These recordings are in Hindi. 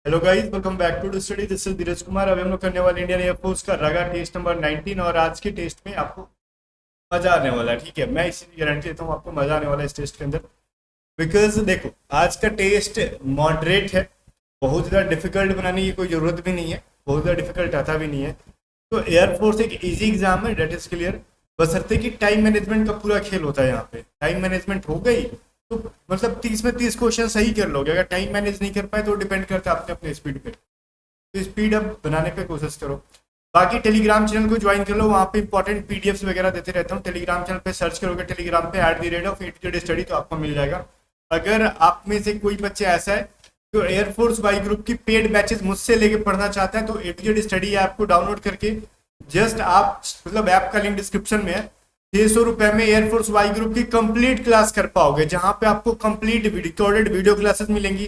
Hello guys, welcome back to study. This is Dheeraj Kumar. अभी हम लोग करने वाले इंडियन एयरफोर्स का रगा टेस्ट नंबर 19 और आज के टेस्ट में आपको मजा आने वाला है। ठीक है, मैं इसी गारंटी देता हूँ आपको मजा आने वाला है इस टेस्ट के अंदर। बिकॉज देखो, आज का टेस्ट मॉडरेट है, बहुत ज़्यादा डिफिकल्ट बनाने की कोई ज़रूरत भी नहीं है, बहुत ज़्यादा डिफिकल्ट आता भी नहीं है। तो एयरफोर्स एक इजी एग्जाम है, डेट इज क्लियर। बशर्ते कि टाइम मैनेजमेंट का पूरा खेल होता है यहाँ पे। टाइम मैनेजमेंट हो गई तो मतलब 30 में 30 क्वेश्चन सही कर लोगे। अगर टाइम मैनेज नहीं कर पाए तो डिपेंड करता है अपने अपने स्पीड पे। तो स्पीड अप बनाने पे कोशिश करो। बाकी टेलीग्राम चैनल को ज्वाइन कर लो, वहाँ पे इंपॉर्टेंट पीडीएफ्स वगैरह देते रहता हूँ। टेलीग्राम चैनल पे सर्च करोगे टेलीग्राम पे @A2Z तो आपको मिल जाएगा। अगर आप में से कोई बच्चे ऐसा है जो एयरफोर्स वाई ग्रुप की पेड बैचेस मुझसे लेके पढ़ना चाहता है तो A2Z ऐप को डाउनलोड करके जस्ट आप मतलब ऐप का लिंक डिस्क्रिप्शन में है। 600 रुपए में एयरफोर्स वाई ग्रुप की कंप्लीट क्लास कर पाओगे, जहां पे आपको कंप्लीट रिकॉर्डेड वीडियो क्लासेस मिलेंगी,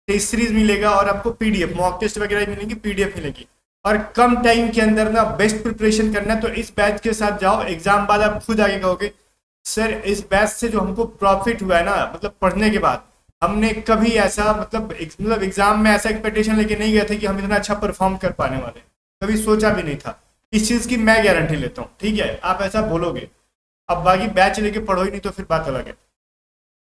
टेस्ट सीरीज मिलेगा और आपको पीडीएफ मॉक टेस्ट वगैरह मिलेंगी, पीडीएफ मिलेगी। और कम टाइम के अंदर ना बेस्ट प्रिपरेशन करना है तो इस बैच के साथ जाओ। एग्जाम बाद आप खुद आगे कहोगे सर इस बैच से जो हमको प्रॉफिट हुआ है ना, मतलब पढ़ने के बाद हमने कभी ऐसा मतलब एग्जाम में ऐसा एक्सपेक्टेशन लेके नहीं गए थे कि हम इतना अच्छा परफॉर्म कर पाने वाले, कभी सोचा भी नहीं था। इस चीज की मैं गारंटी लेता हूँ। ठीक है, आप ऐसा बोलोगे। अब बाकी बैच लेके पढ़ो ही नहीं तो फिर बात अलग है।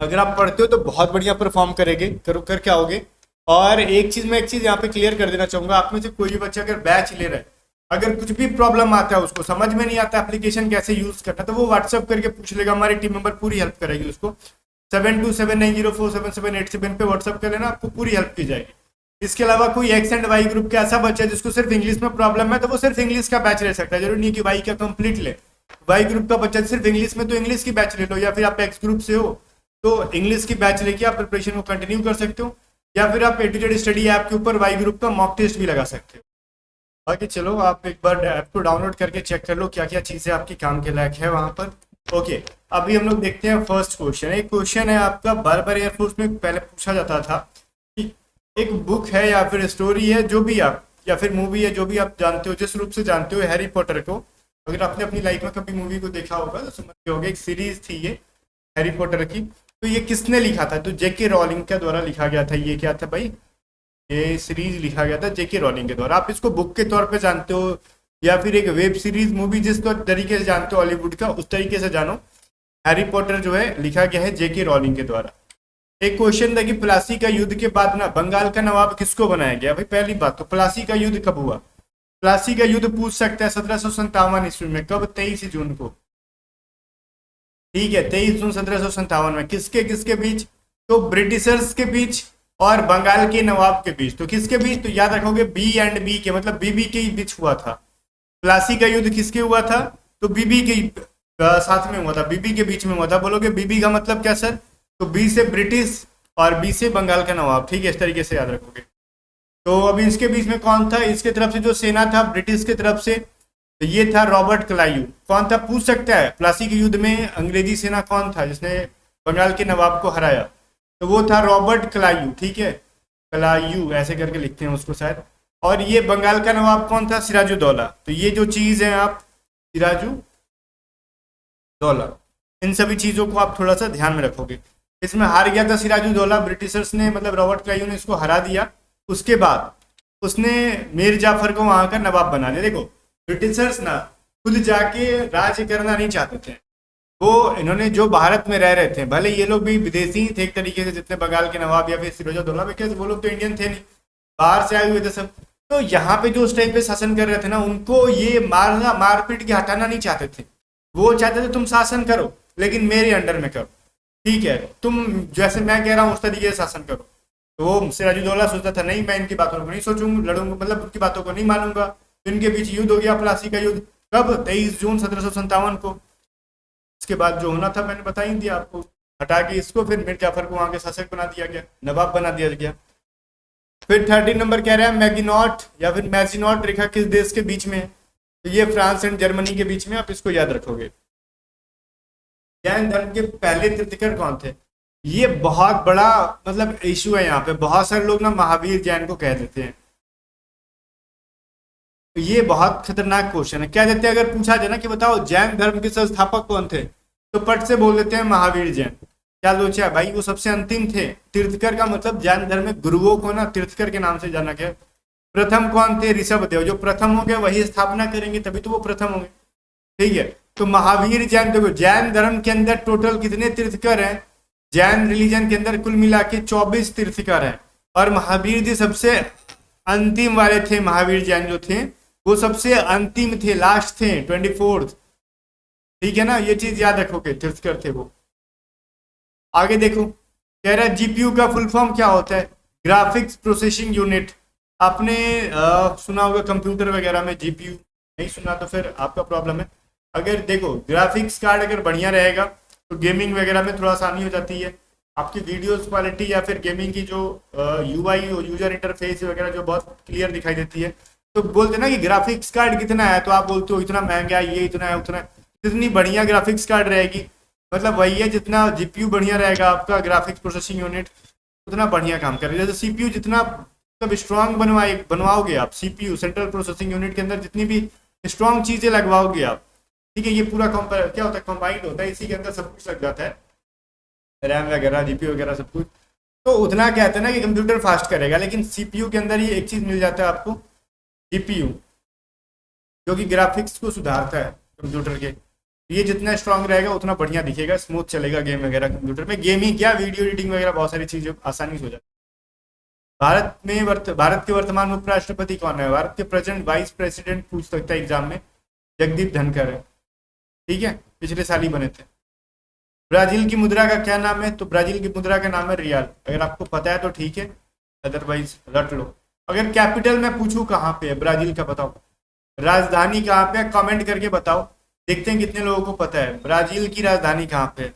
अगर आप पढ़ते हो तो बहुत बढ़िया परफॉर्म करेंगे, करो करके आओगे। और एक चीज यहाँ पे क्लियर कर देना चाहूंगा, आप में से कोई भी बच्चा अगर बैच ले रहा है, अगर कुछ भी प्रॉब्लम आता है, उसको समझ में नहीं आता एप्लीकेशन कैसे यूज करना, तो वो व्हाट्सअप करके पूछ लेगा, हमारी टीम मेंबर पूरी हेल्प करेगी उसको। 7279047787 पे व्हाट्सअप कर लेना, आपको पूरी हेल्प की जाएगी। इसके अलावा कोई एक्स एंड वाई ग्रुप का ऐसा बच्चा है जिसको सिर्फ इंग्लिश में प्रॉब्लम है तो वो सिर्फ इंग्लिश का बैच ले सकता है, जरूरी नहीं कि वाई का कंप्लीट ले। वाई ग्रुप का बच्चा सिर्फ इंग्लिश में तो इंग्लिश की बैच ले लो, या फिर आप एक्स ग्रुप से हो तो इंग्लिश की बैच लेके आप प्रिपरेशन को कंटिन्यू कर सकते हो, या फिर आप A2Z स्टडी ऐप के ऊपर वाई ग्रुप का मॉक टेस्ट भी लगा सकते हो। बाकी चलो आप एक बार ऐप को डाउनलोड करके चेक कर लो क्या क्या चीज़ें आपकी काम के लायक है वहां पर। ओके, अभी हम लोग देखते हैं फर्स्ट क्वेश्चन। एक क्वेश्चन है आपका, बार बार एयरफोर्स में पहले पूछा जाता था कि एक बुक है या फिर स्टोरी है, जो भी आप, या फिर मूवी है, जो भी आप जानते हो, जिस रूप से जानते हो हैरी पॉटर को। अगर आपने अपनी लाइफ में कभी मूवी को देखा होगा तो समझ गए होगे, एक सीरीज थी ये हैरी पॉटर की। तो ये किसने लिखा था? तो जेके रॉलिंग के द्वारा लिखा गया था। ये क्या था भाई? ये सीरीज लिखा गया था जेके रॉलिंग के द्वारा। आप इसको बुक के तौर पे जानते हो या फिर एक वेब सीरीज मूवी जिस तरीके से जानते हो हॉलीवुड का, उस तरीके से जानो। हैरी पॉटर जो है लिखा गया है जेके रॉलिंग के द्वारा। एक क्वेश्चन था कि प्लासी का युद्ध के बाद ना बंगाल का नवाब किसको बनाया गया? भाई पहली बात तो प्लासी का युद्ध कब हुआ? प्लासी का युद्ध पूछ सकते हैं 1757 ईस्वी में। कब? 23 जून को। ठीक है, 23 जून 1757 में। किसके किसके बीच? तो ब्रिटिशर्स के बीच और बंगाल के नवाब के बीच। तो किसके बीच? तो याद रखोगे बी एंड बी के, मतलब बीबी के बीच हुआ था। प्लासी का युद्ध किसके हुआ था? तो बीबी के साथ में हुआ था, बीबी के बीच में हुआ था। बोलोगे बीबी का मतलब क्या सर? तो बी से ब्रिटिश और बी से बंगाल का नवाब। ठीक है, इस तरीके से याद रखोगे। तो अभी इसके बीच में कौन था? इसके तरफ से जो सेना था ब्रिटिश के तरफ से, तो ये था रॉबर्ट क्लायू। कौन था पूछ सकता है? प्लासी के युद्ध में अंग्रेजी सेना कौन था जिसने बंगाल के नवाब को हराया? तो वो था रॉबर्ट क्लायू। ठीक है, क्लायू ऐसे करके लिखते हैं उसको शायद। और ये बंगाल का नवाब कौन था? सिराजुद्दौला। तो ये जो चीज है आप, सिराजुद्दौला, इन सभी चीजों को आप थोड़ा सा ध्यान में रखोगे। इसमें हार गया था सिराजुद्दौला, ब्रिटिशर्स ने, मतलब रॉबर्ट क्लायू ने इसको हरा दिया। उसके बाद उसने मीर जाफर को वहां का नवाब बना दिया। देखो, ब्रिटिशर्स ना खुद जाके राज्य करना नहीं चाहते थे। वो इन्होंने जो भारत में रह रहे थे, भले ये लोग भी विदेशी थे एक तरीके से, जितने बंगाल के नवाब या फिर सिराजुद्दौला, बिकॉज वो लोग तो इंडियन थे नहीं, बाहर से आए हुए थे सब। तो यहाँ पे जो उस टाइम पे शासन कर रहे थे ना, उनको ये मारना मार पीट के हटाना नहीं चाहते थे। वो चाहते थे तुम शासन करो लेकिन मेरे अंडर में करो। ठीक है, तुम जैसे मैं कह रहा हूँ उस तरीके से शासन करो। तो वो सिराजुद्दौला सोचता था नहीं, मैं इनकी बातों को नहीं सोचूंगा, लड़ूंगा, मतलब उनकी बातों को नहीं मानूंगा। तो इनके बीच युद्ध हो गया, प्लासी का युद्ध। कब? 23 जून 1757 को। इसके बाद जो होना था मैंने बता ही दिया आपको। हटा के इसको फिर मीर जाफर को वहां के शासक बना दिया गया, नवाब बना दिया गया। फिर 13 नंबर कह रहा है मैगिनॉट या फिर मैजिनॉट रेखा किस देश के बीच में है? तो ये फ्रांस एंड जर्मनी के बीच में। आप इसको याद रखोगे। जैन धर्म के पहले तीर्थंकर कौन थे? ये बहुत बड़ा मतलब इशू है यहाँ पे। बहुत सारे लोग ना महावीर जैन को कह देते हैं, तो ये बहुत खतरनाक क्वेश्चन है। क्या देते हैं अगर पूछा जाए ना कि बताओ जैन धर्म के संस्थापक कौन थे, तो पट से बोल देते हैं महावीर जैन। क्या लोचा है भाई, वो सबसे अंतिम थे। तीर्थकर का मतलब जैन धर्म में गुरुओं को ना तीर्थकर के नाम से जाना गया। प्रथम कौन थे? ऋषभ देव। जो प्रथम होंगे वही स्थापना करेंगे, तभी तो वो प्रथम होंगे। ठीक है, तो महावीर जैन, देखो जैन धर्म के अंदर टोटल कितने तीर्थकर हैं? जैन रिलीजन के अंदर कुल मिला के 24 तीर्थकर हैं, और महावीर जी सबसे अंतिम वाले थे। महावीर जैन जो थे वो सबसे अंतिम थे, लास्ट थे, 24th। ठीक है ना, ये चीज याद रखोगे, तीर्थकर थे वो। आगे देखो, कह रहा है जीपीयू का फुल फॉर्म क्या होता है? Graphics processing unit. आपने सुना होगा कंप्यूटर वगैरह में जीपीयू, नहीं सुना तो फिर आपका प्रॉब्लम है। अगर देखो ग्राफिक्स कार्ड अगर बढ़िया रहेगा तो गेमिंग वगैरह में थोड़ा आसानी हो जाती है, आपकी वीडियोस क्वालिटी या फिर गेमिंग की जो यूआई यूजर इंटरफेस वगैरह जो बहुत क्लियर दिखाई देती है। तो बोलते ना कि ग्राफिक्स कार्ड कितना है, तो आप बोलते हो इतना महंगा है, ये इतना है उतना है। जितनी बढ़िया ग्राफिक्स कार्ड रहेगी, मतलब वही है, जितना जीपीयू बढ़िया रहेगा आपका ग्राफिक्स प्रोसेसिंग यूनिट उतना बढ़िया काम करेगा। जैसे सीपीयू जितना मतलब स्ट्रांग बनवाओगे आप, सीपीयू सेंट्रल प्रोसेसिंग यूनिट के अंदर जितनी भी स्ट्रांग चीजें लगवाओगे आप, ठीक है, ये पूरा क्या होता है, कंबाइंड होता है, इसी के अंदर सब कुछ लग जाता है, रैम वगैरह जीपीयू वगैरह सब कुछ। तो उतना कहते हैं ना कि कंप्यूटर फास्ट करेगा, लेकिन सीपीयू के अंदर ही एक चीज मिल जाता है आपको, जीपीयू, जो कि ग्राफिक्स को सुधारता है कंप्यूटर के। ये जितना स्ट्रांग रहेगा उतना बढ़िया दिखेगा, स्मूथ चलेगा गेम वगैरह कंप्यूटर में। गेमिंग क्या, वीडियो एडिटिंग वगैरह बहुत सारी चीजें आसानी से हो जाती है। भारत के वर्तमान उपराष्ट्रपति कौन है? भारत के प्रेजेंट वाइस प्रेसिडेंट पूछ सकता है एग्जाम में, जगदीप धनखड़ है। ठीक है, पिछले साल ही बने थे। ब्राजील की मुद्रा का क्या नाम है? तो ब्राजील की मुद्रा का नाम है रियाल। अगर आपको पता है तो ठीक है, अदरवाइज रट लो। अगर कैपिटल में पूछूं कहाँ पे है ब्राजील का, बताओ राजधानी कहाँ पे है, कमेंट करके बताओ, देखते हैं कितने लोगों को पता है ब्राजील की राजधानी कहाँ पे है।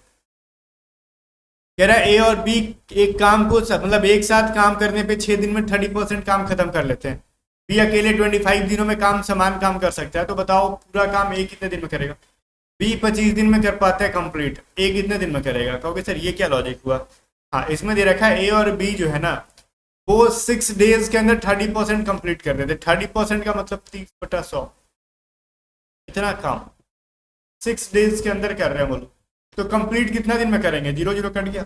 कह रहा है ए और बी एक काम को मतलब एक साथ काम करने पे 6 दिन में 30% काम खत्म कर लेते हैं। बी अकेले 25 दिनों में समान काम कर सकता है। तो बताओ पूरा काम ए कितने दिन में करेगा? बी 25 दिन में कर पाता है कंप्लीट, ए कितने दिन में करेगा? कहोगे सर ये क्या लॉजिक हुआ? हाँ, इसमें दे रखा है ए और बी जो है ना वो 6 डेज के अंदर 30% कंप्लीट कर देते। 30% का मतलब 30/100, इतना काम 6 डेज के अंदर कर रहे हैं बोलो। तो कंप्लीट कितना दिन में करेंगे? 0 0 कट गया।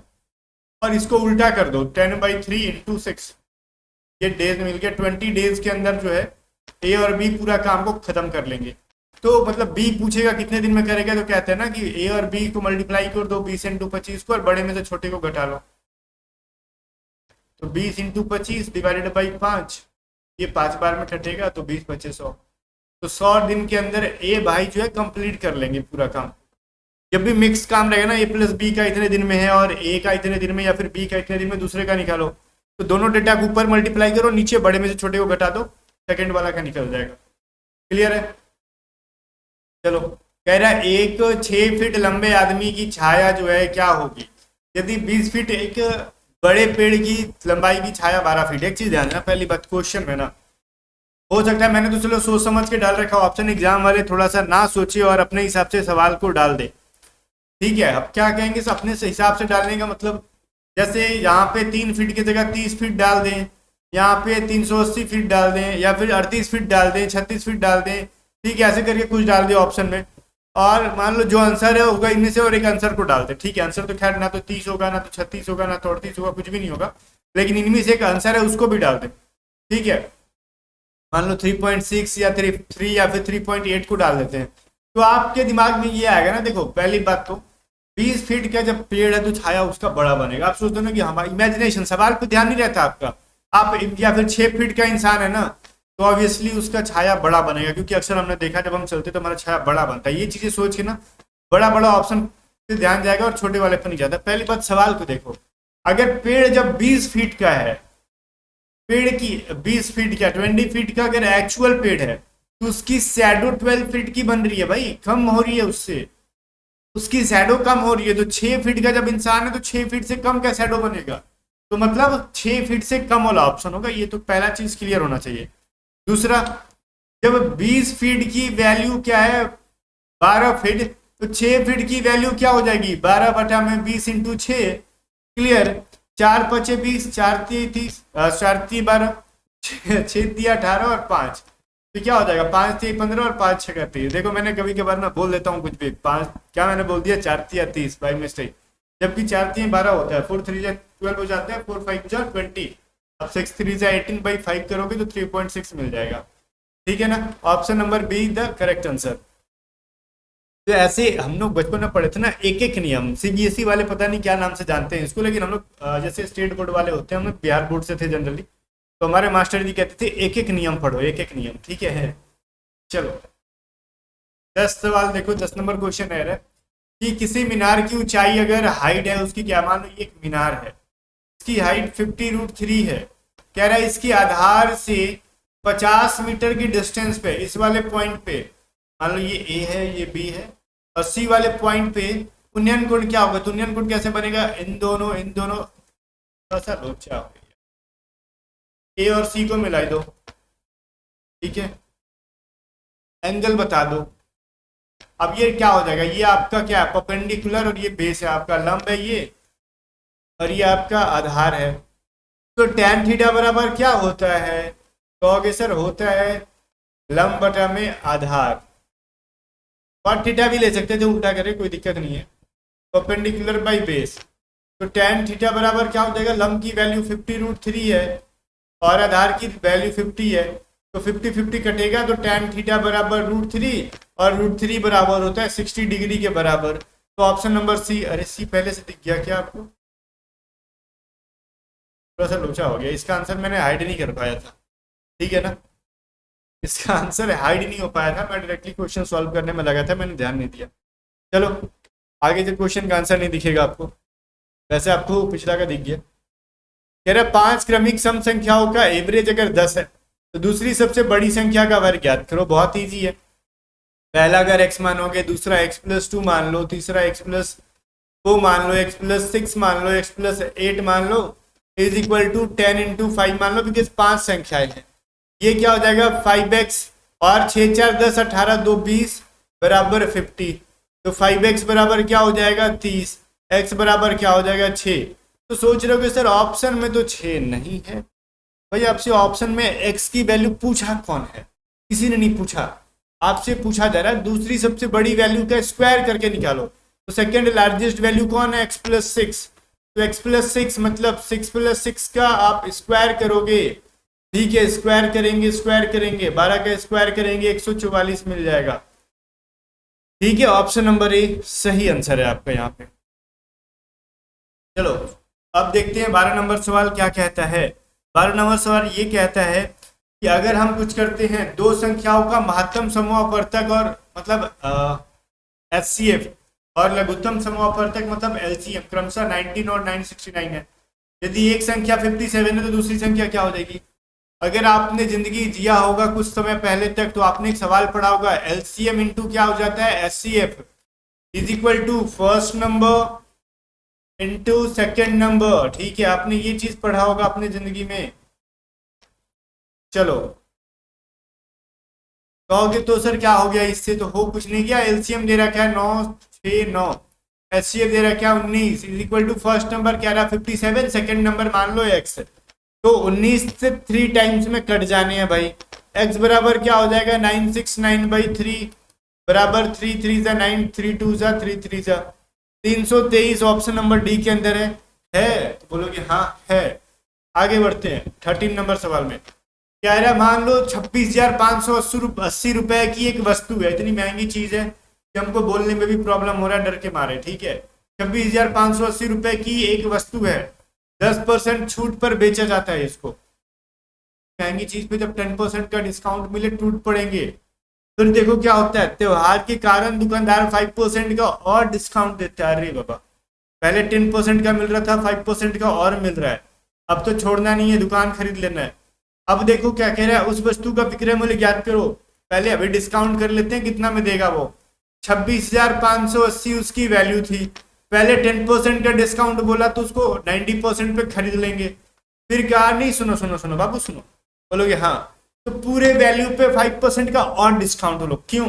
और इसको उल्टा कर दो, 10/3 × 6, ये डेज मिल गया। 20 डेज के अंदर जो है ए और बी पूरा काम को खत्म कर लेंगे। तो मतलब बी पूछेगा कितने दिन में करेगा, तो कहते हैं ना कि ए और बी को मल्टीप्लाई कर दो 20 × 25 को, और बड़े में से छोटे को घटा लो। तो 20 × 25 डिवाइडेड बाई 5, ये 5 बार में कटेगा, तो 20 25 100। तो 100 दिन के अंदर ए भाई जो है कंप्लीट कर लेंगे पूरा काम। जब भी मिक्स काम रहेगा ना, ए प्लस बी का इतने दिन में है और ए का इतने दिन में, या फिर बी का इतने दिन में, दूसरे का निकालो, तो दोनों डेटा को ऊपर मल्टीप्लाई करो, नीचे बड़े में से छोटे को घटा दो, सेकंड वाला का निकल जाएगा। क्लियर है? चलो, कह रहा है एक 6 फीट लंबे आदमी की छाया जो है क्या होगी यदि 20 फीट, एक बड़े पेड़ की लंबाई की छाया 12 फीट। एक चीज ध्यान देना, पहली बात क्वेश्चन में ना हो सकता है, मैंने तो चलो सोच समझ के डाल रखा ऑप्शन, एग्जाम वाले थोड़ा सा ना सोचे और अपने हिसाब से सवाल को डाल दे। ठीक है, अब क्या कहेंगे, अपने हिसाब से डालने का मतलब, जैसे यहाँ पे 3 फीट की जगह 30 फीट डाल दें, यहाँ पे 380 फीट डाल दें, या फिर 38 फीट डाल दें, 36 फीट डाल दें। ठीक है, ऐसे करके कुछ डाल दिया ऑप्शन में, और मान लो जो आंसर है होगा इनमें से और एक आंसर को डाल दे। ठीक है, आंसर तो खैर ना तो 30 होगा, ना तो 36 होगा, ना तो 38 होगा, कुछ भी नहीं होगा, लेकिन इनमें से एक आंसर है उसको भी डाल दे। ठीक है, मान लो 3.6 या 3 या फिर 3.8 को डाल देते हैं, तो आपके दिमाग में ये आएगा ना। देखो पहली बात तो 20 फीट का जब पेड़ है तो छाया उसका बड़ा बनेगा। आप सोचते हो ना कि हमारा इमेजिनेशन, सवाल पे ध्यान नहीं रहता आपका। आप या फिर 6 फीट का इंसान है ना, तो ऑब्वियसली उसका छाया बड़ा बनेगा, क्योंकि अक्सर हमने देखा जब हम चलते तो हमारा छाया बड़ा बनता है। ये चीजें सोच के ना बड़ा बड़ा ऑप्शन पे ध्यान जाएगा और छोटे वाले पर नहीं जाता। पहली बात सवाल को देखो, अगर पेड़ जब 20 फीट का है, पेड़ की 20 फीट का 20 फीट का अगर एक्चुअल पेड़ है, तो उसकी शैडो 12 फीट की बन रही है भाई, कम हो रही है उससे, उसकी शैडो कम हो रही है। तो 6 फीट का जब इंसान है तो 6 फीट से कम का शैडो बनेगा, तो मतलब 6 फीट से कम वाला ऑप्शन होगा। ये तो पहला चीज क्लियर होना चाहिए। दूसरा, जब 20 फीट की वैल्यू क्या है 12 फीट, तो 6 फीट की वैल्यू क्या हो जाएगी 12/20 × 6। क्लियर? 4 × 5 = 20, 4 × 30, 4 × 12, 6 × 18 और 5, तो क्या हो जाएगा 5 × 3 = 15 और 5 × 6 = 30। देखो मैंने कभी कभार ना बोल देता हूँ कुछ भी, 5 क्या मैंने बोल दिया 4 × 30 बाई मिस्टेक, जबकि 4×3 12 होता है, 4×3 12 हो जाता है, 4×5 20। अब 6×3 18/5 करोगे तो 3.6 मिल जाएगा। ठीक है ना, option number be the correct answer. तो ऐसे हम लोग बचपन में पढ़े थे ना एक एक नियम, सीबीएसई वाले पता नहीं क्या नाम से जानते हैं इसको, लेकिन हम लोग जैसे स्टेट बोर्ड वाले होते हैं, हम लोग बिहार बोर्ड से थे जनरली, तो हमारे मास्टर जी कहते थे एक एक नियम पढ़ो, एक एक नियम। ठीक है, चलो 10 सवाल देखो। 10 नंबर क्वेश्चन है कि किसी मीनार की ऊंचाई अगर हाइट है उसकी, क्या मान लो ये एक मीनार है, इसकी हाइट 50√3 है। कह रहा है इसके आधार से 50 मीटर की डिस्टेंस पे, इस वाले पॉइंट पे, मान लो ये ए है ये बी है, और सी वाले पॉइंट पे उन्नयन कोण क्या होगा। तो उन्नयन कोण कैसे बनेगा, इन दोनों थोड़ा सा लोचा हो गया, ए और सी को मिला दो। ठीक है, एंगल बता दो। अब ये क्या हो जाएगा, ये आपका क्या है परपेंडिकुलर, और ये बेस है आपका, लंब है ये, और ये आपका आधार है। तो tan थीटा बराबर क्या होता है, कहोगे सर होता है लंब बटा में आधार। cot थीटा भी ले सकते थे, उल्टा करें कोई दिक्कत नहीं है, परपेंडिकुलर बाई बेस। तो tan थीटा बराबर क्या हो जाएगा, लंब की वैल्यू 50√3 है और आधार की वैल्यू 50 है, तो 50-50 कटेगा, तो tan थीटा बराबर √3, और √3 बराबर होता है 60 डिग्री के बराबर। तो ऑप्शन नंबर सी, अरे सी पहले से दिख गया क्या आपको, थोड़ा सा लोचा हो गया, इसका आंसर मैंने हाइड नहीं कर पाया था। ठीक है ना, इसका आंसर हाइड नहीं हो पाया था, मैं डायरेक्टली क्वेश्चन सॉल्व करने में लगा था, मैंने ध्यान नहीं दिया। चलो आगे जो क्वेश्चन का आंसर नहीं दिखेगा आपको, वैसे आपको पिछला का दिख गया। कह रहा 5 क्रमिक सम संख्याओं का एवरेज अगर 10 है तो दूसरी सबसे बड़ी संख्या का वर्ग ज्ञात करो। बहुत ईजी है, पहला अगर x मानोगे, दूसरा x+2 मान लो, तीसरा x+4 मान लो, x+6 मान लो, x+8 मान लो, इज इक्वल टू 10×5 मान लो, बिकॉज 5 संख्याएं हैं। ये क्या हो जाएगा 5x, और 6 4 10 18 2 20 बराबर 50, तो 5x बराबर क्या हो जाएगा 30, x बराबर क्या हो जाएगा 6। तो सोच रहे हो कि सर ऑप्शन में तो 6 नहीं है। भाई आपसे ऑप्शन में x की वैल्यू पूछा कौन है, किसी ने नहीं पूछा, आपसे पूछा जा रहा है दूसरी सबसे बड़ी वैल्यू का स्क्वायर करके निकालो। तो सेकंड लार्जेस्ट वैल्यू कौन है, x+6, तो x+6 मतलब 6+6 का आप स्क्वायर करोगे। ठीक है, स्क्वायर करेंगे 12 का स्क्वायर करेंगे 144 मिल जाएगा। ठीक है, ऑप्शन नंबर ए सही आंसर है आपका यहाँ पे। चलो अब देखते हैं 12 नंबर सवाल क्या कहता है। 12 नंबर सवाल ये कहता है कि अगर हम कुछ करते हैं दो संख्याओं का महत्तम समूहावर्तक और मतलब HCF और लघुत्तम समूहावर्तक मतलब LCM क्रमशः 19 और 969 है। यदि एक संख्या 57 है तो दूसरी संख्या क्या हो जाएगी। अगर आपने जिंदगी जिया होगा कुछ समय पहले तक तो आपने एक सवाल पढ़ा होगा LCM इंटू क्या हो जाता है HCF is equal to first number into second number. ठीक है, आपने ये चीज पढ़ा होगा अपनी जिंदगी में। चलो कहोगे तो सर क्या हो गया इससे, तो हो कुछ नहीं गया। एलसीएम दे रखा है 9 6 9, एचसीएफ दे रखा है 19 is equal to first number क्या रहा 57, सेकंड नंबर मान लो x, तो 19 से 3 टाइम्स में कट जाने हैं भाई। x बराबर क्या हो जाएगा 969/3 बराबर 3 3 जा 9 3 2 जा 3 3 जा 323 ऑप्शन नंबर डी के अंदर है तो बोलोगे हाँ है। आगे बढ़ते हैं 13 नंबर सवाल में क्या है, मान लो 26,580 रुपए की एक वस्तु है। इतनी महंगी चीज है कि हमको बोलने में भी प्रॉब्लम हो रहा है डर के मारे। ठीक है, 26,580 रुपए की एक वस्तु है, 10% छूट पर बेचा जाता है इसको। महंगी चीज पे जब 10% का डिस्काउंट मिले टूट पड़ेंगे। फिर देखो क्या होता है, त्योहार के कारण दुकानदार 5% का और डिस्काउंट देता है। अरे बाबा, पहले 10% का मिल रहा था, 5% का और मिल रहा है। अब तो छोड़ना नहीं है, दुकान खरीद लेना है। अब देखो क्या कह रहा है, उस वस्तु का विक्रय मूल्य ज्ञात करो। पहले अभी डिस्काउंट कर लेते हैं, कितना में देगा वो। 26,580 उसकी वैल्यू थी, पहले 10% का डिस्काउंट बोला तो उसको 90% पे खरीद लेंगे। फिर कहा नहीं, सुनो सुनो सुनो बाबू सुनो, बोलोगे हाँ, तो पूरे वैल्यू पे 5% का और डिस्काउंट लो। क्यों?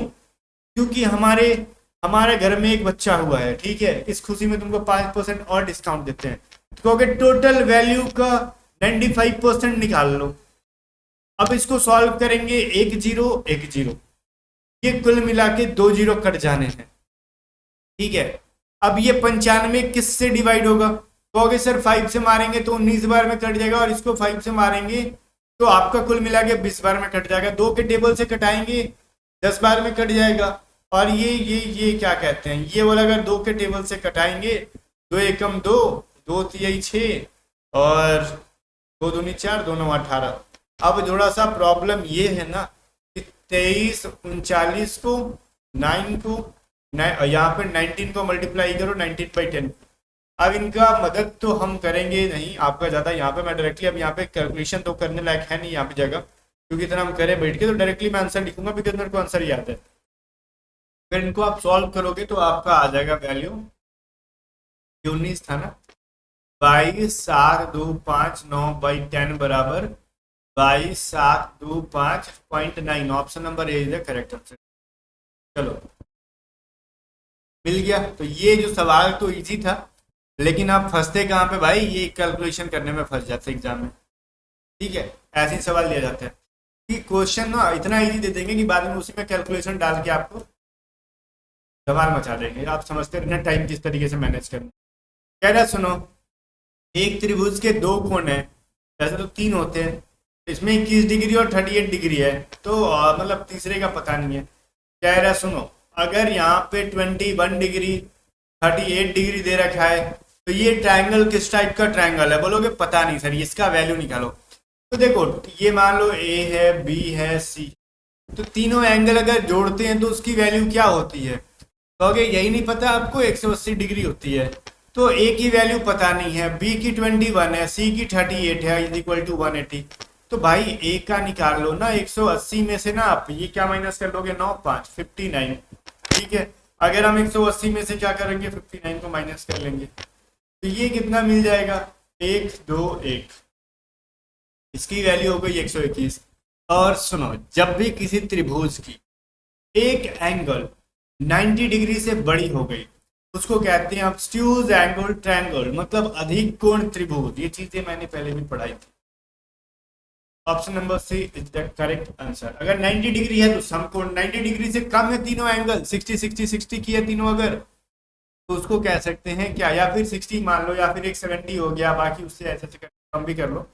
क्योंकि हमारे घर में एक बच्चा हुआ है। ठीक है, इस खुशी में तुमको 5% और डिस्काउंट देते हैं, तो कहोगे टोटल वैल्यू का 95% निकाल लो। अब इसको सॉल्व करेंगे, 1 0 1 0, ये कुल मिला के 2 0 कट जाने हैं। ठीक है, अब ये 95 किससे डिवाइड होगा? कहोगे सर 5 से मारेंगे तो 19 बार में कट जाएगा, और इसको 5 से मारेंगे तो आपका कुल मिला के 20 बार में कट जाएगा। 2 के टेबल से कटाएंगे 10 बार में कट जाएगा। और ये क्या कहते हैं, ये वाला अगर 2 के टेबल से कटाएंगे, 2 एकम 2, 2 तिहाई 6, और 2 दूनी 4, 2 9 18। अब थोड़ा सा प्रॉब्लम ये है ना कि 23 39 को 9 को यहाँ पे 19 को मल्टीप्लाई करो 19/10। अब इनका मदद तो हम करेंगे नहीं आपका ज़्यादा, यहाँ पे मैं डायरेक्टली अब यहाँ पे कैलकुलेशन तो करने लायक है नहीं यहाँ पे जगह, क्योंकि इतना हम करें बैठ के, तो डायरेक्टली मैं आंसर लिखूंगा बिकॉज मेरे को आंसर याद है। अगर इनको आप सॉल्व करोगे तो आपका आ जाएगा वैल्यू 19 था ना, 22 7 2 5 9/10 बराबर 22 7 2 5.9। Option number A is the correct answer. चलो मिल गया। तो ये जो सवाल तो इजी था, लेकिन आप फंसते कहाँ पे भाई, ये कैलकुलेशन करने में फंस जाते एग्जाम में। ठीक है, ऐसे ही सवाल दिया जाता है कि क्वेश्चन ना इतना इजी दे देंगे कि बाद में उसी में कैलकुलेशन डाल के आपको धमाल मचा देंगे। आप समझते रहना टाइम किस तरीके से मैनेज करना। कह रहा सुनो, एक त्रिभुज के 2 कोण है, वैसे तो 3 होते हैं, इसमें 21 डिग्री और 38 डिग्री है, तो मतलब तीसरे का पता नहीं है। कह रहा सुनो, अगर यहाँ पे 21 डिग्री 38 डिग्री दे रखा है, तो ये ट्रायंगल किस टाइप का ट्रायंगल है? बोलोगे पता नहीं सर, इसका वैल्यू निकालो। तो देखो ये मान लो ए है, बी है, सी, तो तीनों एंगल अगर जोड़ते हैं तो उसकी वैल्यू क्या होती है? कहोगे यही नहीं पता आपको, 180 डिग्री होती है। तो ए की वैल्यू पता नहीं है, बी की 21 है, सी की 38 है, इज इक्वल टू 180। तो भाई ए का निकाल लो ना, 180 में से ना आप ये क्या माइनस कर लोगे, 9 5 59। ठीक है, अगर हम 180 में से क्या करेंगे, 59 को माइनस कर लेंगे, तो ये कितना मिल जाएगा, 1 2 1, इसकी वैल्यू हो गई 121। और सुनो, जब भी किसी त्रिभुज की एक एंगल 90 डिग्री से बड़ी हो गई उसको कहते हैं ऑब्ट्यूज एंगल ट्रायंगल, मतलब अधिक कोण त्रिभुज। ये चीजें मैंने पहले भी पढ़ाई थी। Option number C is the correct answer. अगर 90 डिग्री है तो समकोण, 90 डिग्री से कम है तीनों एंगल, 60 60 60 की है तीनों अगर, तो उसको कह सकते हैं क्या, या फिर 60 मान लो, या फिर एक 70 हो गया, बाकी उससे ऐसे कम भी कर लो,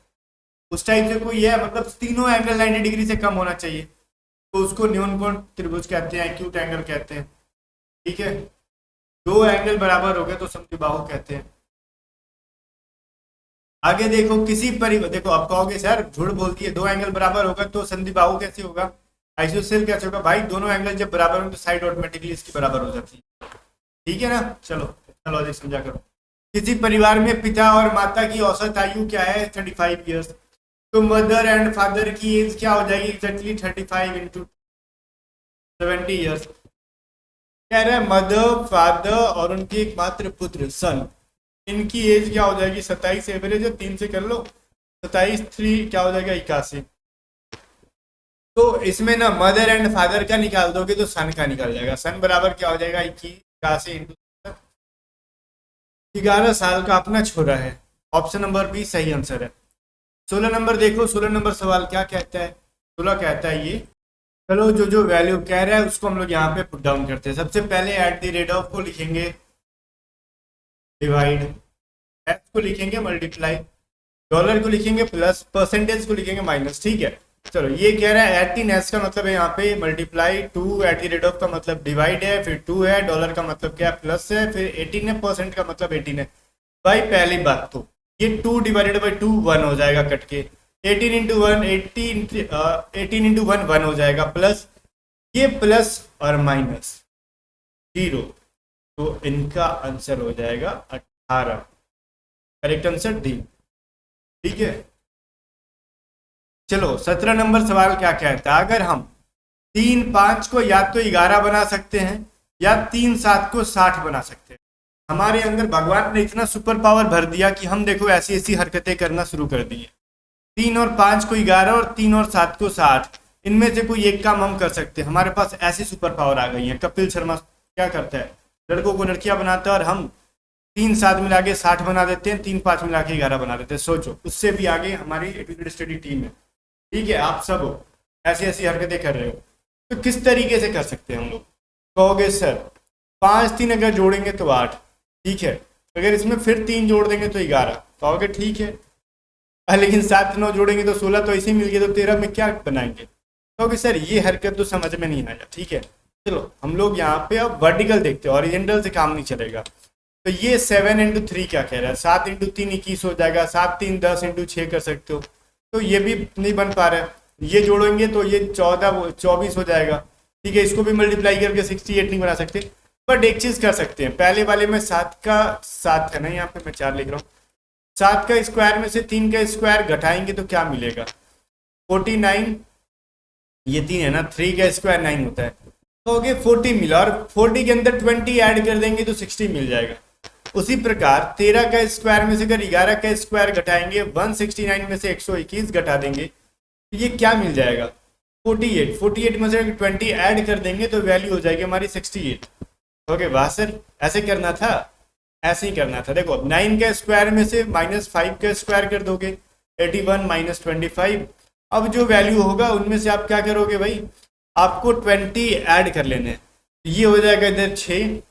उस टाइप से कोई है, मतलब तीनों एंगल 90 डिग्री से कम होना चाहिए, तो उसको न्यून कोण त्रिभुज कहते हैं, एक्यूट एंगल कहते हैं। ठीक है, 2 एंगल बराबर हो गए तो समद्विबाहु कहते हैं। आगे देखो, किसी देखो आप कहोगे सर झूठ बोलती है, 2 एंगल बराबर होगा तो समद्विबाहु कैसे होगा, आइसोसेल कैसे होगा? भाई दोनों एंगल जब बराबर हो तो साइड ऑटोमेटिकली इसकी बराबर हो जाती है। ठीक है ना, चलो लॉजिक समझा करो। किसी परिवार में पिता और माता की औसत आयु क्या है, 35 ईयर्स, तो मदर एंड फादर की एज क्या हो जाएगी, एग्जैक्टली 35 इंटू 70 ईयर्स। कह रहा है मदर फादर और उनके एकमात्र पुत्र सन, इनकी एज क्या हो जाएगी, 27, एवरेज है 3 से कर लो, 27 3 क्या हो जाएगा, 81। तो इसमें ना मदर एंड फादर का निकाल दोगे तो सन का निकल जाएगा, सन बराबर क्या हो जाएगा, 81 इंटू 11 साल का अपना छोरा है। ऑप्शन नंबर बी सही आंसर है। 16 नंबर देखो, 16 नंबर सवाल क्या कहता है, 16 कहता है ये, चलो जो वैल्यू कह रहा है उसको हम लोग यहाँ पे पुट डाउन करते हैं। सबसे पहले @ को लिखेंगे डिवाइड, एफ को लिखेंगे मल्टीप्लाई, डॉलर को लिखेंगे प्लस, परसेंटेज को लिखेंगे माइनस। ठीक है, चलो ये कह रहा है 18s का मतलब है यहाँ पे मल्टीप्लाई, 2 @ का मतलब डिवाइड है, फिर 2 है, डॉलर का मतलब क्या प्लस है, फिर 18 है, परसेंट का मतलब 18 है। भाई पहली बात तो ये 2 डिवाइडेड बाई 2 1 हो जाएगा कट के, 18 इंटू 1 18 इंटू 1 1 हो जाएगा, प्लस ये प्लस और माइनस 0, तो इनका आंसर हो जाएगा 18। Correct answer D. ठीक है, चलो 17 नंबर सवाल क्या कहता है, अगर हम 3 5 को या तो 11 बना सकते हैं या 3 7 को 60 बना सकते हैं। हमारे अंदर भगवान ने इतना सुपर पावर भर दिया कि हम देखो ऐसी ऐसी हरकतें करना शुरू कर दी है। 3 और 5 को 11 और 3 और 7 को 60, इनमें से कोई एक काम हम कर सकते हैं। हमारे पास ऐसी सुपर पावर आ गई है। कपिल शर्मा क्या करता है, लड़कों को लड़कियां बनाता है और हम 3 7 मिला के 60 बना देते हैं, 3 5 मिला के 11 बना देते हैं। सोचो, उससे भी आगे हमारी एजुकेटेड स्टडी टीम है। ठीक है, आप सब हो ऐसी ऐसी हरकतें कर रहे हो, तो किस तरीके से कर सकते हैं हम लोग? कहोगे सर 5 3 अगर जोड़ेंगे तो 8, ठीक है। अगर इसमें फिर 3 जोड़ देंगे तो 11, कहोगे ठीक है। लेकिन 7 9 जोड़ेंगे तो 16, तो ऐसे ही मिल गया, तो 13 में क्या बनाएंगे? कहोगे सर ये हरकत तो समझ में नहीं आया। ठीक है, चलो हम लोग यहाँ पे अब वर्टिकल देखते हैं, ऑरिजेंटल से काम नहीं चलेगा। तो ये 7 इंटू 3 क्या कह रहा है? 7 इंटू 3 21 हो जाएगा, 7 3 10 इंटू 6 कर सकते हो, तो ये भी नहीं बन पा रहा है। ये जोड़ेंगे तो ये 14 24 हो जाएगा। ठीक है, इसको भी मल्टीप्लाई करके 68 नहीं बना सकते, बट एक चीज कर सकते हैं। पहले वाले में 7 का 7 है ना, यहाँ पे मैं 4 लिख रहा हूँ। 7 का स्क्वायर में से 3 का स्क्वायर घटाएंगे तो क्या मिलेगा? 49, ये 3 है ना, 3 का स्क्वायर 9 होता है, तो हो 40 मिला, और 40 के अंदर 20 ऐड कर देंगे तो 60 मिल जाएगा। उसी प्रकार 13 का स्क्वायर में से अगर 11 का स्क्वायर घटाएंगे, 169 में से 121 घटा देंगे तो ये क्या मिल जाएगा? 48। 48 में से 20 ऐड कर देंगे तो वैल्यू हो जाएगी हमारी 68। ओके वाह सर, ऐसे करना था, ऐसे ही करना था। देखो 9 का स्क्वायर में से -5 का स्क्वायर कर दोगे, 81 माइनस 25। अब जो वैल्यू होगा उनमें से आप क्या करोगे भाई? आपको 20 ऐड कर लेने हैं। ये हो जाएगा इधर 6,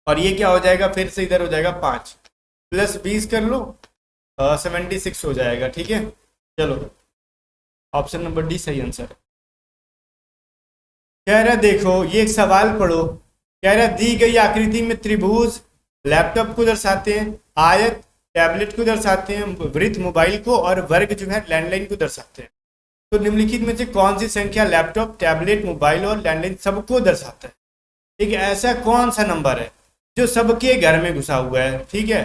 और ये क्या हो जाएगा? फिर से इधर हो जाएगा 5 प्लस 20 कर लो, 76 हो जाएगा। ठीक है, चलो ऑप्शन नंबर डी सही आंसर है। कह रहा देखो ये एक सवाल पढ़ो, कह रहा दी गई आकृति में त्रिभुज लैपटॉप को दर्शाते हैं, आयत टैबलेट को दर्शाते हैं, वृत्त मोबाइल को, और वर्ग जो है लैंडलाइन को दर्शाते हैं। तो निम्नलिखित में से कौन सी संख्या लैपटॉप, टैबलेट, मोबाइल और लैंडलाइन सबको दर्शाता है? एक ऐसा कौन सा नंबर है जो सबके घर में घुसा हुआ है? ठीक है,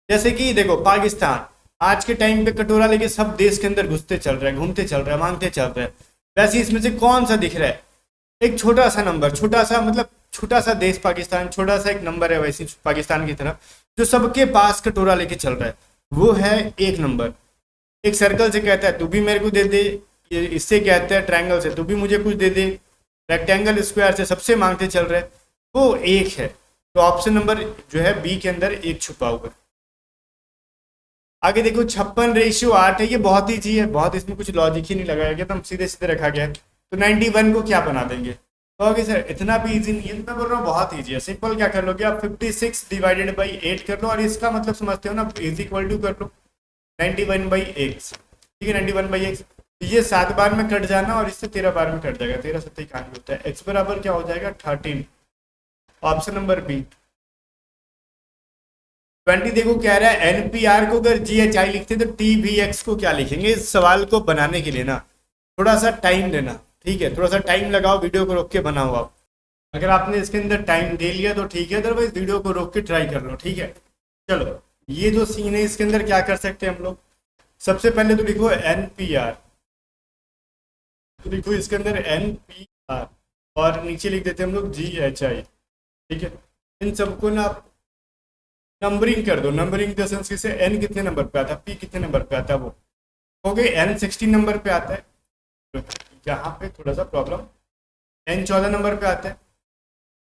जैसे कि देखो पाकिस्तान आज के टाइम पे कटोरा लेके सब देश के अंदर घुसते चल रहे हैं, घूमते चल रहे हैं, मांगते चल रहे हैं। वैसे इसमें से कौन सा दिख रहा है? एक छोटा सा नंबर, छोटा सा मतलब छोटा सा देश पाकिस्तान, छोटा सा एक नंबर है वैसे पाकिस्तान की तरफ, जो सबके पास कटोरा लेके चल रहा है, वो है 1 नंबर। एक सर्कल से कहता है तू भी मेरे को दे दे, इससे कहता है ट्रायंगल से तू भी मुझे कुछ दे दे, रेक्टेंगल स्क्वायर से सबसे मांगते चल रहे हैं, वो 1 है। तो ऑप्शन नंबर जो है बी के अंदर 1 छुपा हुआ है। आगे देखो 56:8 है, ये बहुत ईजी है, बहुत इसमें कुछ लॉजिक ही नहीं लगाया गया, तो सीधे सीधे रखा गया है। तो 91 को क्या बना देंगे? तो ओके सर इतना भी इजी नहीं है, मैं बोल रहा हूँ बहुत ईजी है। सिंपल क्या कर लोगे आप, 56 डिवाइडेड बाई 8 कर लो, और इसका मतलब समझते हो ना, इज इक्वल टू कर लो 91/x। ठीक है, 91/x, ये 7 बार में कट जाना और इससे 13 बार में कट जाएगा, 13 7 91 होता है। x बराबर क्या हो जाएगा? 13। Option number B. 20 देखो कह रहा है NPR को अगर GHI लिखते तो TVX को क्या लिखेंगे? इस सवाल को बनाने के लिए ना थोड़ा सा टाइम देना, ठीक है, थोड़ा सा टाइम लगाओ, वीडियो को रोक के बनाओ आप। अगर आपने इसके अंदर टाइम दे लिया तो ठीक है, अदरवाइज वीडियो को रोक के ट्राई कर लो। ठीक है, चलो ये जो सीन है इसके अंदर क्या कर सकते हैं हम लोग? सबसे पहले तो लिखो NPR, तो लिखो इसके अंदर NPR, और नीचे लिख देते हैं हम लोग GHI। ठीक है, इन सबको ना नंबरिंग कर दो। नंबरिंग द सेंस किसे, n कितने नंबर पे आता है, p कितने नंबर पे आता है, वो हो गए। n 16 नंबर पे आता है, यहाँ पे थोड़ा सा प्रॉब्लम, n 14 नंबर पे आता है,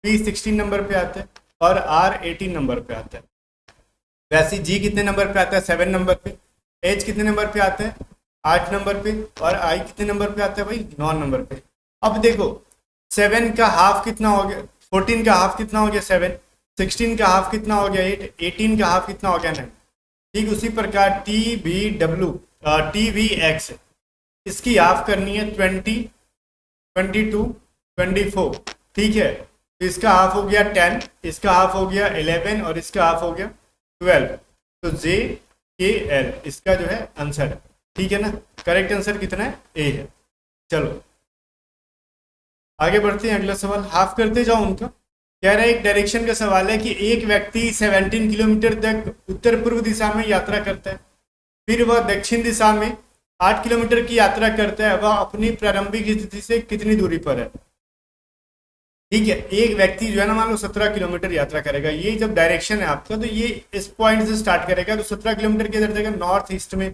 p 16 नंबर पे आता है, और r 18 नंबर पे आता है। वैसे g कितने नंबर पे आता है? 7 नंबर पे। h कितने नंबर पे आता है? 8 नंबर पे। और i कितने नंबर पे आता है भाई? 9 नंबर पे। अब देखो 7 का हाफ कितना हो गया? 14 का हाफ कितना हो गया? 7। 16 का हाफ कितना हो गया? 8। 18 का हाफ कितना हो गया? 9। ठीक उसी प्रकार TVX इसकी हाफ करनी है 20, 22, 24। ठीक है, तो इसका हाफ हो गया 10, इसका हाफ हो गया 11, और इसका हाफ हो गया 12। तो JKL इसका जो है आंसर है। ठीक है ना, करेक्ट आंसर कितना है? A है। चलो आगे बढ़ते हैं, अगला सवाल हाफ करते जाओ उनका। कह रहा है एक डायरेक्शन का सवाल है कि एक व्यक्ति 17 किलोमीटर तक उत्तर पूर्व दिशा में यात्रा करता है, फिर वह दक्षिण दिशा में 8 किलोमीटर की यात्रा करता है, वह अपनी प्रारंभिक स्थिति से कितनी दूरी पर है? ठीक है, एक व्यक्ति जो है ना मान लो 17 किलोमीटर यात्रा करेगा, ये जब डायरेक्शन है आपका तो ये इस पॉइंट से स्टार्ट करेगा, तो 17 किलोमीटर के इधर जाएगा नॉर्थ ईस्ट में,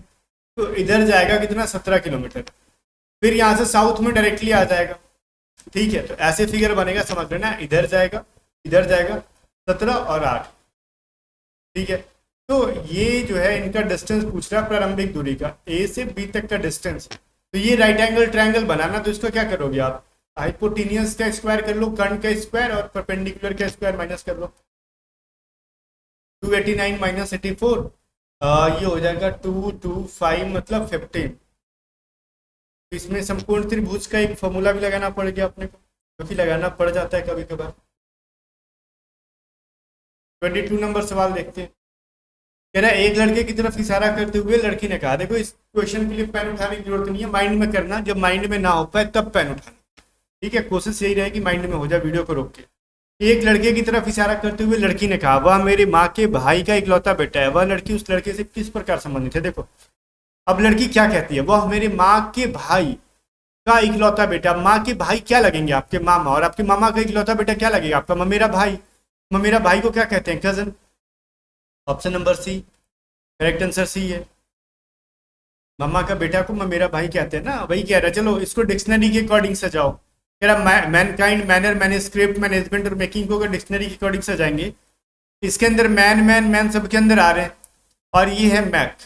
तो इधर जाएगा कितना? 17 किलोमीटर। फिर यहाँ से साउथ में डायरेक्टली आ जाएगा। ठीक है, तो ऐसे फिगर बनेगा, समझ लेना, इधर जाएगा, इधर जाएगा, 17 और 8। ठीक है, तो ये जो है इनका डिस्टेंस पूछ रहा है प्रारंभिक दूरी का, A से B तक का डिस्टेंस। तो ये राइट एंगल ट्रायंगल बनाना, तो इसका क्या करोगे आप? हाइपोटेनियस का स्क्वायर कर लो, कर्ण का स्क्वायर, और परपेंडिकुलर का स्क्वायर माइनस कर लो। 289 माइनस 84, ये हो जाएगा 225 मतलब 15। तो इसमें समकोण त्रिभुज का एक फॉर्मूला भी लगाना पड़ गया अपने को, क्योंकि लगाना पड़ जाता है कभी कभार। 22 नंबर सवाल देखते हैं। कह रहा है एक लड़के की तरफ इशारा करते हुए लड़की ने कहा, देखो इस क्वेश्चन के लिए पेन उठाने की जरूरत नहीं है, माइंड में करना, जब माइंड में ना हो पाए तब पेन उठाना, ठीक है। कोशिश यही रहेगी माइंड में हो जाए, वीडियो को रोक के। एक लड़के की तरफ इशारा करते हुए लड़की ने कहा, वह मेरी माँ के भाई का इकलौता बेटा है। वह लड़की उस लड़के से किस प्रकार संबंधित है? देखो अब लड़की क्या कहती है, वह मेरे माँ के भाई का इकलौता बेटा। माँ के भाई क्या लगेंगे? आपके मामा, और आपके मामा का इकलौता बेटा क्या लगेगा? आपका ममेरा भाई। ममेरा भाई को क्या कहते हैं? Cousin. Option number C, correct answer C है। मम्मा का बेटा को ममेरा भाई कहते हैं ना, वही कह रहा है। चलो इसको डिक्शनरी के अकॉर्डिंग सजाओ। कह रहा मैनकाइंड, मैनर, मैन्युस्क्रिप्ट, मैनेजमेंट और मेकिंग को अगर डिक्शनरी के अकॉर्डिंग सजाएंगे, इसके अंदर मैन मैन मैन सबके अंदर आ रहे हैं, और ये है मैक।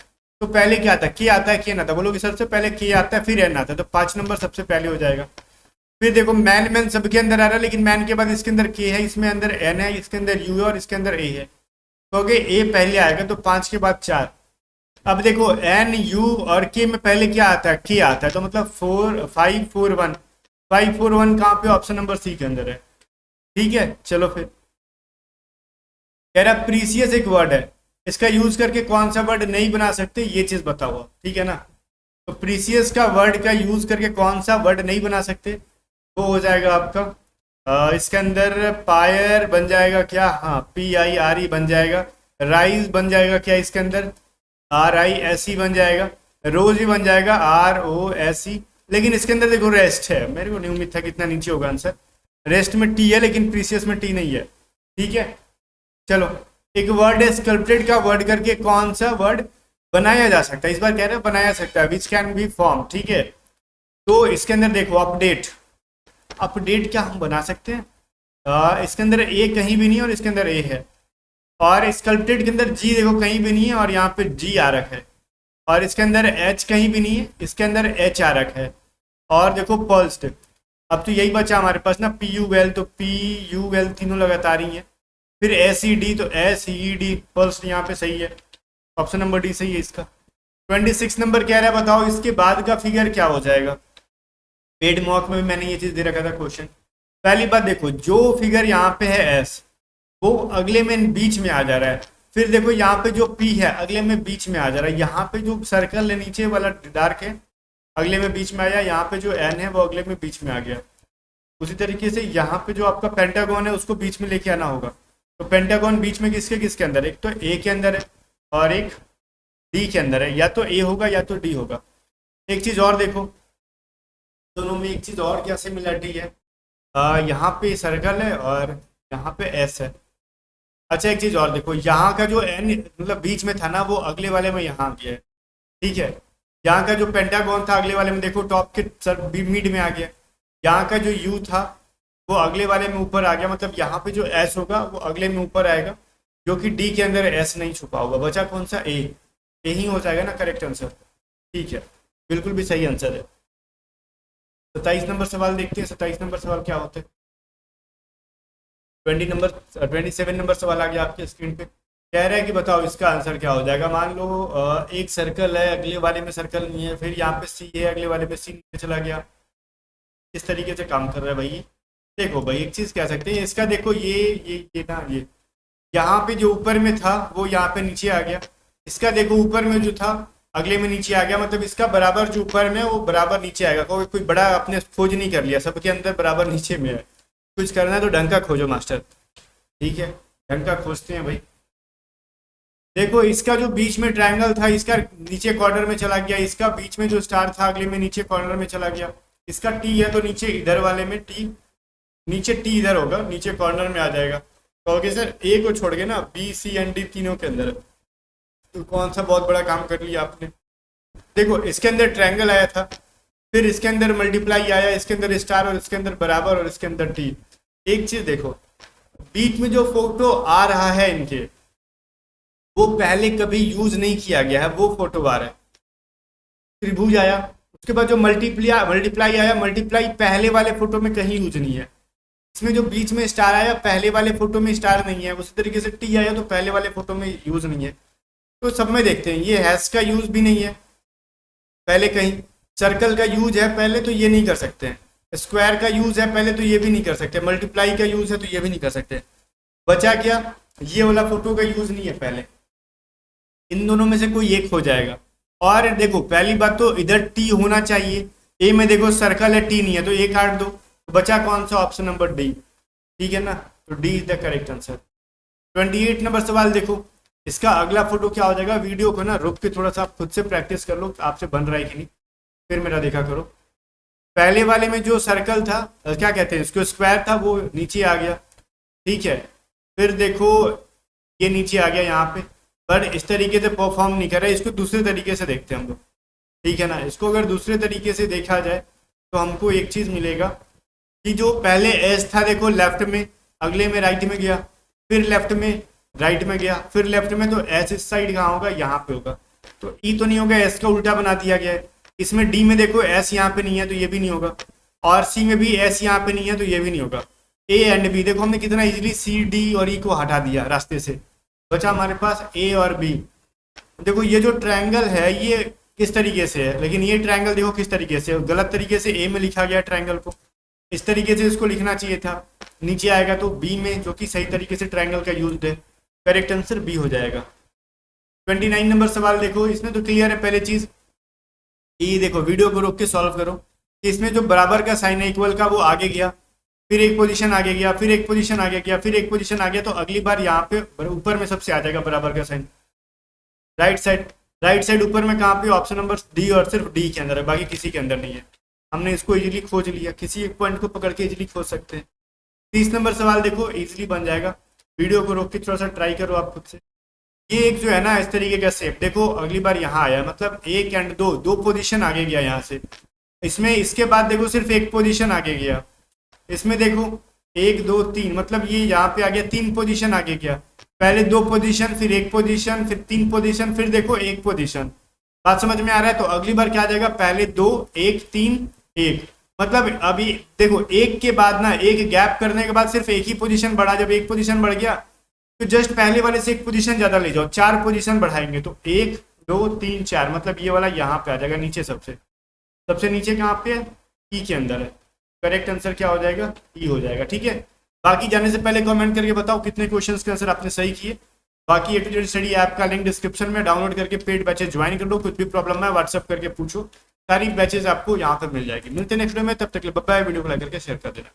तो पहले क्या आता है? के आता है, के ना आता? बोलोगे सबसे पहले के आता है फिर एन आता है, तो 5 नंबर सबसे पहले हो जाएगा। फिर देखो मैन मैन सबके अंदर आ रहा है, लेकिन मैन के बाद इसके अंदर के है, इसमें अंदर एन है, इसके अंदर यू है और इसके अंदर ए है, तो ए पहले आएगा, तो 5 के बाद 4। अब देखो एन यू और के में पहले क्या आता है? के आता है, तो मतलब 4 5 4 1 5 4 1 कहाँ पे? ऑप्शन नंबर सी के अंदर है, ठीक है। चलो फिर कह रहा प्रीसियस एक वर्ड है, इसका यूज करके कौन सा वर्ड नहीं बना सकते, ये चीज बताओ, ठीक है ना। तो प्रीसियस का वर्ड का यूज करके कौन सा वर्ड नहीं बना सकते, वो हो जाएगा आपका इसके अंदर पायर बन जाएगा क्या? हाँ, PIRE बन जाएगा। राइज बन जाएगा क्या? इसके अंदर RISE बन जाएगा। रोज भी बन जाएगा ROSE। लेकिन इसके अंदर देखो रेस्ट है, मेरे को नहीं उम्मीद था कि इतना नीचे होगा आंसर। रेस्ट में टी है लेकिन प्रीसियस में टी नहीं है, ठीक है। चलो एक वर्ड है स्कल्प्टेड का वर्ड करके कौन सा वर्ड बनाया जा सकता है? इस बार कह रहे हैं बनाया सकता है, विच कैन बी फॉर्म, ठीक है। तो इसके अंदर देखो अपडेट, अपडेट क्या हम बना सकते हैं? इसके अंदर ए कहीं भी नहीं है और इसके अंदर ए है, और स्कल्प्टेड के अंदर जी देखो कहीं भी नहीं है और यहाँ पे जी आ रखा है, और इसके अंदर एच कहीं भी नहीं है, इसके अंदर एच आ रखा है, और देखो पल्स्ड। अब तो यही बचा हमारे पास ना, PUL, तो PUL तीनों लगातार ही है। फिर SED, तो SED पल्स्ड यहाँ पे सही है, ऑप्शन नंबर डी सही है इसका। 26 नंबर कह रहा है बताओ इसके बाद का फिगर क्या हो जाएगा? पेड मॉक में भी मैंने ये चीज दे रखा था क्वेश्चन। पहली बात देखो, जो फिगर यहाँ पे है एस, वो अगले में बीच में आ जा रहा है। फिर देखो यहाँ पे जो P है अगले में बीच में आ जा रहा है। यहाँ पे जो सर्कल है नीचे वाला डार्क है अगले में बीच में आया, यहाँ पे जो N है वो अगले में बीच में आ गया। उसी तरीके से यहाँ पे जो आपका पेंटागन है उसको बीच में लेके आना होगा। तो पेंटागन बीच में किसके किसके अंदर? एक तो A के अंदर है और एक D के अंदर है, या तो A होगा या तो D होगा। एक चीज और देखो, दोनों में एक चीज और क्या सिमिलरिटी है, यहाँ पे सर्कल है और यहाँ पे S है। अच्छा एक चीज और देखो, यहाँ का जो N मतलब बीच में था ना, वो अगले वाले में यहाँ आ गया है, ठीक है। यहाँ का जो पेंटागन था अगले वाले में देखो टॉप के मिड में आ गया। यहाँ का जो U था वो अगले वाले में ऊपर आ गया, मतलब यहाँ पे जो S होगा वो अगले में ऊपर आएगा, जो कि D के अंदर S नहीं छुपा होगा। बचा कौन सा? A ही हो जाएगा ना करेक्ट आंसर, ठीक है, बिल्कुल भी सही आंसर है। 27 नंबर सवाल देखते हैं। 27 नंबर सवाल क्या होता है? 27 नंबर सवाल आ गया आपके स्क्रीन पे। कह रहा है कि बताओ इसका आंसर क्या हो जाएगा। मान लो एक सर्कल है, अगले वाले में सर्कल नहीं है, फिर यहाँ पे सी है, अगले वाले में सी नीचे चला गया। इस तरीके से काम कर रहा है भाई। देखो भाई एक चीज कह सकते हैं इसका, देखो ये ना, ये यहाँ पे जो ऊपर में था वो यहाँ पे नीचे आ गया। इसका देखो ऊपर में जो था अगले में नीचे आ गया, मतलब इसका बराबर जो ऊपर में वो बराबर नीचे आएगा। कोई बड़ा आपने खोज नहीं कर लिया, सबके अंदर बराबर नीचे में है। कुछ करना है तो ढंग का खोजो मास्टर, ठीक है, ढंग का खोजते हैं भाई। देखो इसका जो बीच में ट्रायंगल था इसका नीचे कॉर्नर में चला गया, इसका बीच में जो स्टार था अगले में नीचे कॉर्नर में चला गया। इसका टी है तो नीचे इधर वाले में टी, नीचे टी इधर होगा, नीचे कॉर्नर में आ जाएगा। कहोगे सर ए को छोड़ के ना बी सी एंड डी तीनों के अंदर, तो कौन सा बहुत बड़ा काम कर लिया आपने। देखो इसके अंदर ट्रायंगल आया था, फिर इसके अंदर मल्टीप्लाई आया, इसके अंदर स्टार और इसके अंदर बराबर और इसके अंदर टी। एक चीज देखो, बीच में जो फोटो आ रहा है इनके वो पहले कभी यूज नहीं किया गया है, वो फोटो आ रहा है। त्रिभुज आया, उसके बाद जो मल्टीप्लाई आया, मल्टीप्लाई पहले वाले फोटो में कहीं यूज नहीं है। इसमें जो बीच में स्टार आया पहले वाले फोटो में स्टार नहीं है, उसी तरीके से टी आया तो पहले वाले फोटो में यूज नहीं है। तो सब में देखते हैं, ये हैश का यूज भी नहीं है पहले कहीं, सर्कल का यूज है पहले तो ये नहीं कर सकते हैं, स्क्वायर का यूज है पहले तो ये भी नहीं कर सकते, मल्टीप्लाई का यूज है तो ये भी नहीं कर सकते। बचा क्या, ये वाला फोटो का यूज नहीं है पहले, इन दोनों में से कोई एक हो जाएगा। और देखो पहली बात तो इधर टी होना चाहिए, ए में देखो सर्कल है टी नहीं है तो ए काट दो, तो बचा कौन सा, ऑप्शन नंबर डी, ठीक है ना, तो D is the correct answer. 28 number सवाल देखो, इसका अगला फोटो क्या हो जाएगा, वीडियो को ना रुक के थोड़ा सा आप खुद से प्रैक्टिस कर लो आपसे बन रहा है कि नहीं, फिर मेरा देखा करो। पहले वाले में जो सर्कल था क्या कहते हैं इसको, स्क्वायर था, वो नीचे आ गया, ठीक है। फिर देखो ये नीचे आ गया यहाँ पे, पर इस तरीके से परफॉर्म नहीं कर रहा है, इसको दूसरे तरीके से देखते हैं हम लोग, ठीक है ना। इसको अगर दूसरे तरीके से देखा जाए तो हमको एक चीज़ मिलेगा कि जो पहले एस था देखो लेफ्ट में, अगले में राइट में गया, फिर लेफ्ट में राइट में गया, फिर लेफ्ट में, तो एस इस साइड कहाँ होगा, यहाँ पे होगा, तो ई तो नहीं होगा, एस का उल्टा बना दिया गया है। इसमें डी में देखो एस यहाँ पे नहीं है तो ये भी नहीं होगा, और सी में भी एस यहाँ पे नहीं है तो ये भी नहीं होगा। ए एंड बी देखो हमने कितना इजीली सी डी और ई को हटा दिया रास्ते से, बचा हमारे पास ए और बी। देखो ये जो ट्रायंगल है ये किस तरीके से है, लेकिन ये ट्रायंगल देखो किस तरीके से, गलत तरीके से ए में लिखा गया ट्रायंगल को, इस तरीके से इसको लिखना चाहिए था, नीचे आएगा तो बी में, जो कि सही तरीके से ट्रायंगल का यूज है, करेक्ट आंसर बी हो जाएगा। 29 नंबर सवाल देखो, इसमें तो क्लियर है पहले चीज, ये देखो वीडियो को रोक के सॉल्व करो कि इसमें जो बराबर का साइन है इक्वल का वो आगे गया, फिर एक पोजीशन आगे गया, फिर एक पोजीशन आगे गया, फिर एक पोजीशन आ गया, तो अगली बार यहाँ पे ऊपर में सबसे आ जाएगा बराबर का साइन, राइट साइड ऊपर में कहाँ पे, ऑप्शन नंबर डी, और सिर्फ डी के अंदर है, बाकी किसी के अंदर नहीं है। हमने इसको इजीली खोज लिया, किसी एक पॉइंट को पकड़ के इजीली खोज सकते हैं। 30 नंबर सवाल देखो इजीली बन जाएगा, वीडियो को रोक के थोड़ा सा ट्राई करो आप खुद से। ये एक जो है ना इस तरीके का शेप देखो, अगली बार यहाँ आया, मतलब एक एंड दो पोजीशन आगे गया यहाँ से, इसमें इसके बाद देखो सिर्फ एक पोजीशन आगे गया, इसमें देखो 1 2 3, मतलब ये यहाँ पे आ गया 3 पोजीशन आगे गया, पहले 2 पोजीशन, फिर 1 पोजीशन, फिर 3 पोजीशन, फिर देखो 1 पोजीशन। बात समझ में आ रहा है, तो अगली बार क्या आ जाएगा, पहले 2 1 3 1, मतलब अभी देखो एक के बाद ना एक गैप करने के बाद सिर्फ एक ही पोजीशन बढ़ा, जब एक पोजीशन बढ़ गया तो जस्ट पहले वाले से एक पोजीशन ज्यादा ले जाओ, 4 पोजीशन बढ़ाएंगे, तो 1 2 3 4, मतलब ये वाला यहाँ पे आ जाएगा नीचे, सबसे नीचे कहाँ पे है, ई के अंदर है, करेक्ट आंसर क्या हो जाएगा, ई हो जाएगा, ठीक है। बाकी जाने से पहले कमेंट करके बताओ कितने क्वेश्चंस के आंसर आपने सही किए। बाकी ए टू जेड स्टडी ऐप का लिंक डिस्क्रिप्शन में, डाउनलोड करके पेड बैचेस ज्वाइन कर लो, कुछ भी प्रॉब्लम है व्हाट्सअप करके पूछो, सारी बैचेस आपको यहाँ पर मिल जाएगी। मिलते हैं नेक्स्ट वीडियो में, तब तक के लिए बाय बाय, वीडियो को लाइक करके शेयर कर देना।